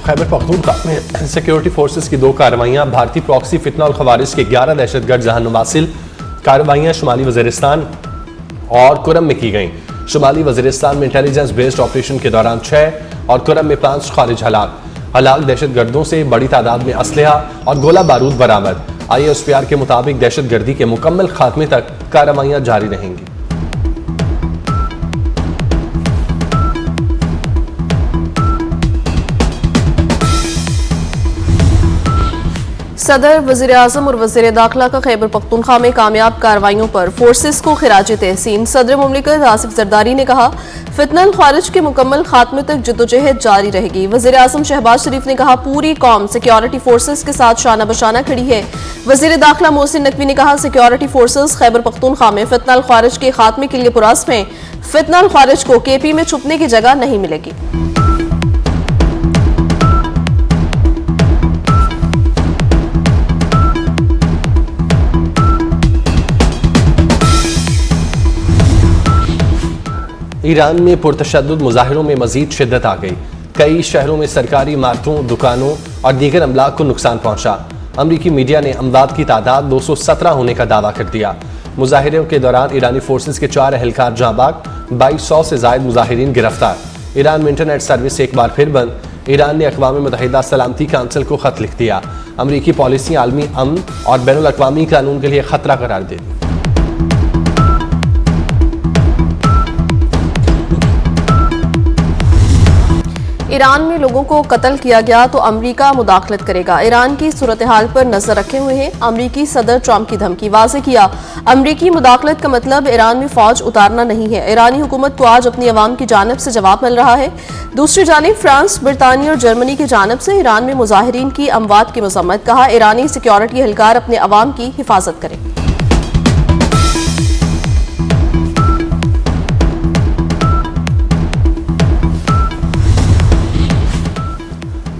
खैबर पख्तूनख्वा में security forces की 2 कार्रवाइयाँ, भारतीय प्रॉक्सी फितना और खवारिज के 11 दहशतगर्द जहां वासिल। कार्रवाइयाँ शुमाली वज़ीरिस्तान और कुरम में की गईं। शुमाली वज़ीरिस्तान में इंटेलिजेंस बेस्ड ऑपरेशन के दौरान 6 और कुरम में 5 खारिज हलाक दहशतगर्दों से बड़ी तादाद में असलहा और गोला बारूद बरामद। ISPR के मुताबिक दहशतगर्दी के मुकम्मल खात्मे तक कार्रवाइयाँ जारी रहेंगी। सदर, वज़ीर आज़म और वज़ीर दाखिला का खैबर पख्तूनख्वा में कामयाब कार्रवाइयों पर फोर्सेस को खिराज तहसीन। सदर मुमलिकत आसिफ जरदारी ने कहा, फितनल खारिज के मुकम्मल खात्मे तक जद्दोजहद जारी रहेगी। वज़ीर आज़म शहबाज शरीफ ने कहा, पूरी कौम सिक्योरिटी फोर्सेस के साथ शाना बशाना खड़ी है। वज़ीर दाखिला मोहसिन नकवी ने कहा, सिक्योरिटी फोर्सेस खैबर पख्तूनख्वा में फितनल खारिज के खात्मे के लिए पुरअज़्म हैं। फितनल खारिज को KP में छुपने की जगह नहीं मिलेगी। ईरान में पुरतशद्दुद मुजाहिरों में मजीद शिद्दत आ गई। कई शहरों में सरकारी इमारतों, दुकानों और दीगर अमलाक को नुकसान पहुंचा। अमरीकी मीडिया ने अमवात की तादाद 217 होने का दावा कर दिया। मुजाहिरों के दौरान ईरानी फोर्सेस के 4 एहलकार जाँ बाग, 2200 से जायद मुजाहिरीन गिरफ्तार। ईरान में इंटरनेट सर्विस एक बार फिर बंद। ईरान ने अक़वाम मुत्तहिदा सलामती काउंसिल को खत लिख दिया। अमरीकी पॉलिसी आलमी अमन और बैनुल अक़वामी कानून के लिए खतरा करार दे दी। ईरान में लोगों को कत्ल किया गया तो अमरीका मुदाखलत करेगा। ईरान की सूरत हाल पर नजर रखे हुए हैं। अमरीकी सदर ट्रंप की धमकी। वाज़ेह किया, अमरीकी मुदाखलत का मतलब ईरान में फौज उतारना नहीं है। ईरानी हुकूमत को आज अपनी अवाम की जानिब से जवाब मिल रहा है। दूसरी जानिब फ्रांस, बरतानिया और जर्मनी की जानिब से ईरान में मुजाहिरीन की अमवात की मजम्मत। कहा, ईरानी सिक्योरिटी एहलकार अपने अवाम की हिफाजत करें।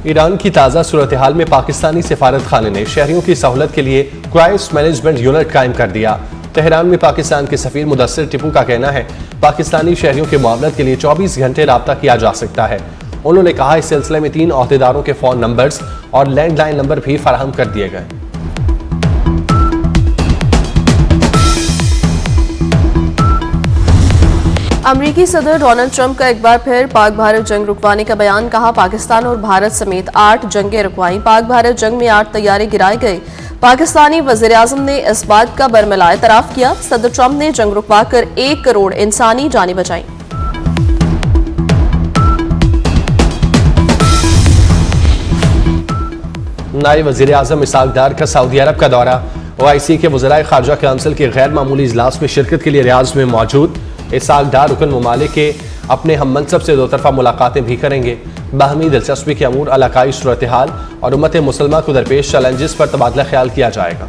ईरान की ताज़ा सूरत हाल में पाकिस्तानी सिफारत खाने ने शहरियों की सहूलत के लिए क्राइसिस मैनेजमेंट यूनिट कायम कर दिया। तेहरान में पाकिस्तान के सफीर मुदस्सिर टिपू का कहना है, पाकिस्तानी शहरियों के मुआवनत के लिए 24 घंटे राब्ता किया जा सकता है। उन्होंने कहा, इस सिलसिले में 3 अहदेदारों के फ़ोन नंबर्स और लैंडलाइन नंबर भी फराहम कर दिए गए। अमरीकी सदर डोनाल्ड ट्रंप का एक बार फिर पाक भारत जंग रुकवाने का बयान। कहा, पाकिस्तान और भारत समेत 8 जंगें रुकवाई। पाक भारत जंग में 8 तैयारे गिराए गए। पाकिस्तानी वज़ीर आज़म ने इस बात का बरमला एतराफ़ किया। सदर ट्रंप ने जंग रुकवा कर 1 करोड़ इंसानी जानें बचाई। नायब वज़ीर आज़म इसहाक़ डार का सऊदी अरब का दौरा। OIC के वज़राए ख़ारजा काउंसिल के गैर मामूली इजलास में शिरकत के लिए रियाज में मौजूद। इसहाक़ डार रुकन ममालिक के अपने हम मनसब से 2 तरफ़ा मुलाकातें भी करेंगे। बाहमी दिलचस्पी के अमूर, इलाकाई सूरत हाल और उम्मत मुसलमा को दरपेश चैलेंजेस पर तबादला ख्याल किया जाएगा।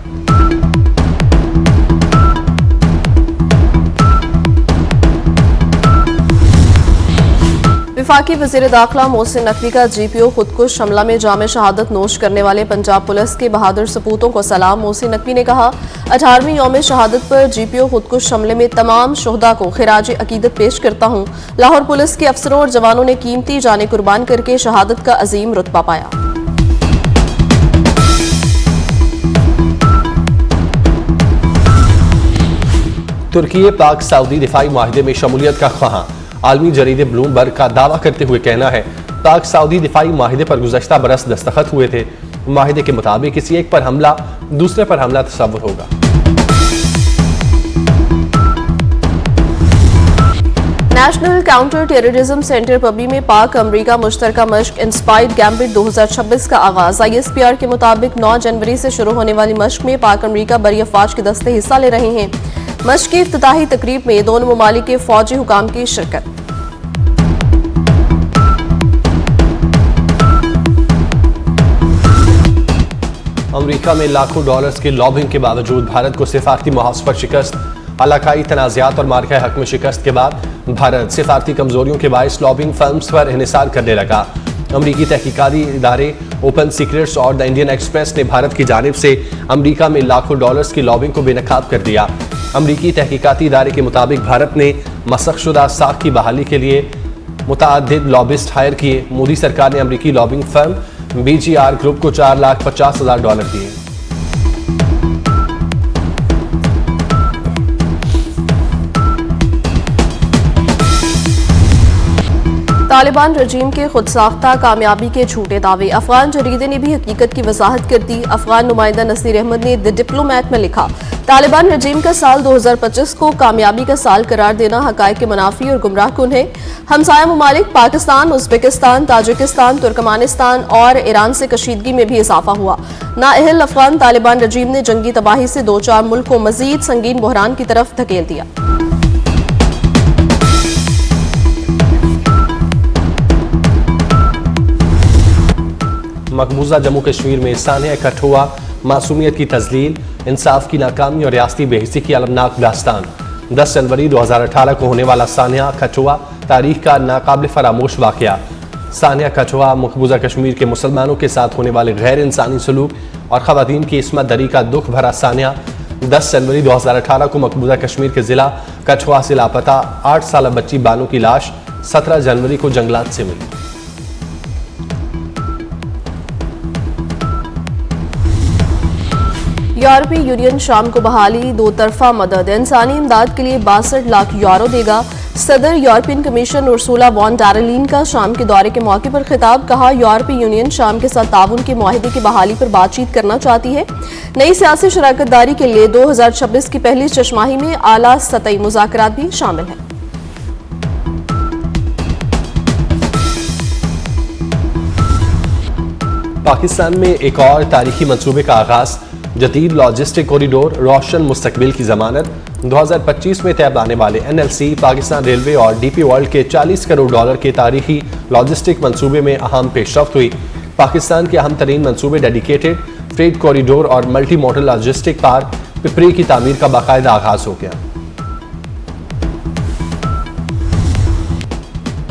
वफाकी वज़ीर दाखिला मोहसिन नकवी का GPO खुदकुश हमला में जाम शहादत नोश करने वाले पंजाब पुलिस के बहादुर सपूतों को सलाम। मोहसिन नकवी ने कहा, 18वीं यौम शहादत पर GPO खुदकुश हमले में तमाम शुहदा को खिराज अकीदत पेश करता हूँ। लाहौर पुलिस के अफसरों और जवानों ने कीमती जानें कुर्बान करके शहादत का अजीम रुतबा पाया। तुर्की पाक सऊदी दिफाई माहिदे में शमूलियत का ख्वाहां। आलमी जरीदे ब्लूमबर्ग का दावा करते हुए कहना है, पाक सऊदी दिफाई माहिदे पर गुज़श्ता बरस दस्तखत हुए थे। माहिदे के मुताबिक किसी एक पर हमला दूसरे पर हमला तस्वुर होगा। नेशनल काउंटर टेररिज्म सेंटर पबी में पाक अमरीका मुश्तरका मश्क इंस्पायर्ड गैम्बिट 2026 का आगाज। ISPR के मुताबिक 9 जनवरी से शुरू होने वाली मश्क में पाक अमरीका बरी अफवाज के दस्ते हिस्सा ले रहे हैं। मश्क की इफ्तिताही तकरीब में दोनों ममालिक के फौजी हुकाम की शिरकत। अमरीका में लाखों डॉलर्स के लॉबिंग के बावजूद भारत को सिफारती महाज पर शिकस्त। इलाकाई तनाज़ात और मार्का हक में शिकस्त के बाद भारत सिफारती कमजोरियों के बायस लॉबिंग फर्म्स पर इन्हिसार करने लगा। अमरीकी तहकीकाती इदारे ओपन सीक्रेट्स और द इंडियन एक्सप्रेस ने भारत की जानिब से अमरीका में लाखों डॉलर्स की लॉबिंग को बेनकाब कर दिया। अमरीकी तहकीकाती इदारे के मुताबिक भारत ने मसख्शुदा साख की बहाली के लिए मुतअद्दिद लॉबिस्ट हायर किए। मोदी सरकार ने अमरीकी लॉबिंग फर्म BGR ग्रुप को $4,50,000 दिए। तालिबान रजीम के खुदसाख्ता कामयाबी के झूठे दावे। अफगान जरीदे ने भी हकीकत की वजाहत कर दी। अफगान नुमाइंदा नसीर अहमद ने द डिप्लोमैट में लिखा, तालिबान रजीम का साल 2025 को कामयाबी का साल करार देना हकायक के मुनाफी और गुमराह कुन है। हमसाया ममालिक पाकिस्तान, उज़्बेकिस्तान, ताजिकिस्तान, तुर्कमानिस्तान और ईरान से कशीदगी में भी इजाफा हुआ। नाअहल अफगान तालिबान रजीम ने जंगी तबाही से दो चार मुल्क को मजीद संगीन बहरान की तरफ धकेल दिया। मकबूजा जम्मू कश्मीर में सानिया कठुआ, मासूमियत की तजलील, इंसाफ की नाकामी और रियासती बेहिसी की अलमनाक दास्तान। 10 जनवरी 2018 को होने वाला सानिया कठुआ तारीख का नाकाबिल फरामोश वाकया। सानिया कठुआ मकबूजा कश्मीर के मुसलमानों के साथ होने वाले गैर इंसानी सलूक और खवातीन की इस्मत दरी का दुख भरा सानिया 10 जनवरी 2018 को मकबूजा कश्मीर के जिला कठुआ से लापता 8 साल बच्ची बानो की लाश 17 जनवरी को जंगलात से मिली। यूरोपीय यूनियन शाम को बहाली, दो तरफा मदद, इंसानी इमदाद के लिए 62 लाख यूरो देगा। सदर European Commission Ursula von der Leyen का शाम के दौरे के मौके पर खिताब। कहा, यूरोपीय यूनियन शाम के साथ ताउन के मुआहदे की बहाली पर बातचीत करना चाहती है। नई सियासी शराकत दारी के लिए 2026 की पहली छमाही में आला सतही मुज़ाकरात भी शामिल हैं। पाकिस्तान में एक और तारीखी मंसूबे का आगाज, जदीद लॉजिस्टिक कॉरिडोर, रोशन मुस्तकबिल की जमानत। 2025 में तय आने वाले NLC, पाकिस्तान रेलवे और DP वर्ल्ड के $40 करोड़ के तारीखी लॉजिस्टिक मंसूबे में अहम पेशरफ्त हुई। पाकिस्तान के अहम तरीन मंसूबे डेडिकेटेड फ्रेट कॉरिडोर और multi modal logistic park Pipri की तामीर का बाकायदा आगाज हो गया।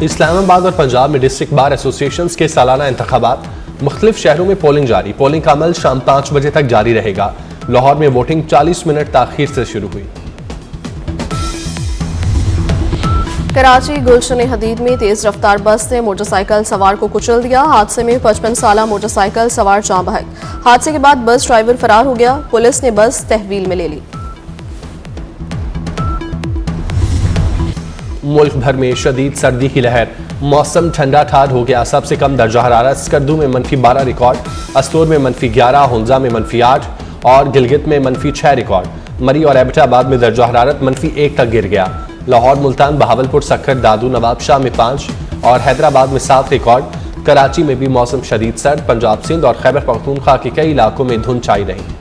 इस्लामाबाद और पंजाब में डिस्ट्रिक्ट बार एसोसिएशंस के सालाना इंतखाबात, मुख्तलिफ शहरों में पोलिंग जारी। पोलिंग का अमल शाम 5 बजे तक जारी रहेगा। लाहौर में वोटिंग 40 मिनट ताखीर से शुरू हुई। कराची गुलशन हदीद में तेज रफ्तार बस ने मोटरसाइकिल सवार को कुचल दिया। हादसे में 55 साला मोटरसाइकिल सवार जाँ बहक। हादसे के बाद बस ड्राइवर फरार हो गया। पुलिस ने बस तहवील में ले ली। मुल्क भर में शदीद सर्दी की लहर, मौसम ठंडा ठार हो गया। सबसे कम दर्जा हरारत स्कर्दू में -12 रिकॉर्ड, अस्तूर में -11, हुंजा में -8 और गिलगित में -6 रिकॉर्ड। मरी और एबटाबाद में दर्जा हरारत -1 तक गिर गया। लाहौर, मुल्तान, बहावलपुर, सक्खर, दादू, नवाबशाह में 5 और हैदराबाद में 7 रिकॉर्ड। कराची में भी मौसम शदीद सर्द। पंजाब, सिंध और खैबर पख्तूनख्वा के कई इलाकों में धुंध छाई रही।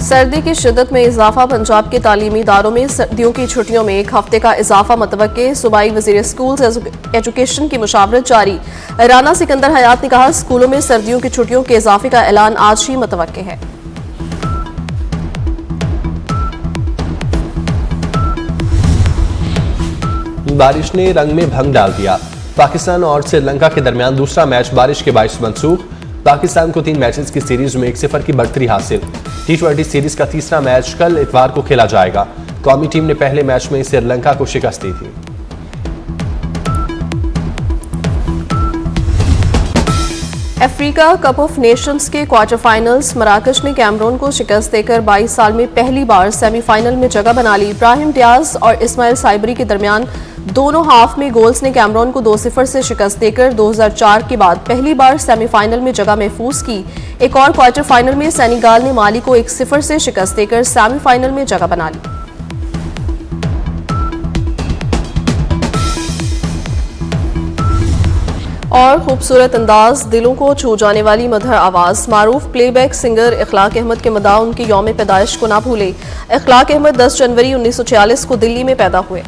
सर्दी की शिद्दत में इजाफा। पंजाब के तालीमी इदारों में सर्दियों की छुट्टियों में 1 हफ्ते का इजाफा मतवक्के। सूबाई वज़ीर स्कूल्स एजुकेशन की मुशावरत जारी। राना सिकंदर हयात ने कहा, स्कूलों में सर्दियों की छुट्टियों के इजाफे का ऐलान आज ही मतवक्के है। बारिश ने रंग में भंग डाल दिया। पाकिस्तान और श्रीलंका के दरमियान दूसरा मैच बारिश के बाइस मनसूख। पाकिस्तान को 3 मैचेस की सीरीज में 1-0 की बढ़तरी हासिल। T20 सीरीज का तीसरा मैच कल इतवार को खेला जाएगा। कौमी टीम ने पहले मैच में श्रीलंका को शिकस्त दी थी। अफ्रीका कप ऑफ नेशंस के क्वार्टर फाइनल्स, मराकश ने कैमरून को शिकस्त देकर 22 साल में पहली बार सेमीफाइनल में जगह बना ली। इब्राहिम डियाज और इस्माइल साइबरी के दरमियान दोनों हाफ में गोल्स ने कैमरून को 2-0 से शिकस्त देकर 2004 के बाद पहली बार सेमीफाइनल में जगह महफूज की। एक और क्वार्टर फाइनल में सेनेगाल ने माली को 1-0 से शिकस्त देकर सेमीफाइनल में जगह बना ली। और खूबसूरत अंदाज, दिलों को छू जाने वाली मधुर आवाज़, मारूफ प्लेबैक सिंगर इखलाक अहमद के मदा उनकी यौम पैदाइश को ना भूले। इखलाक अहमद 10 जनवरी 1946 को दिल्ली में पैदा हुए।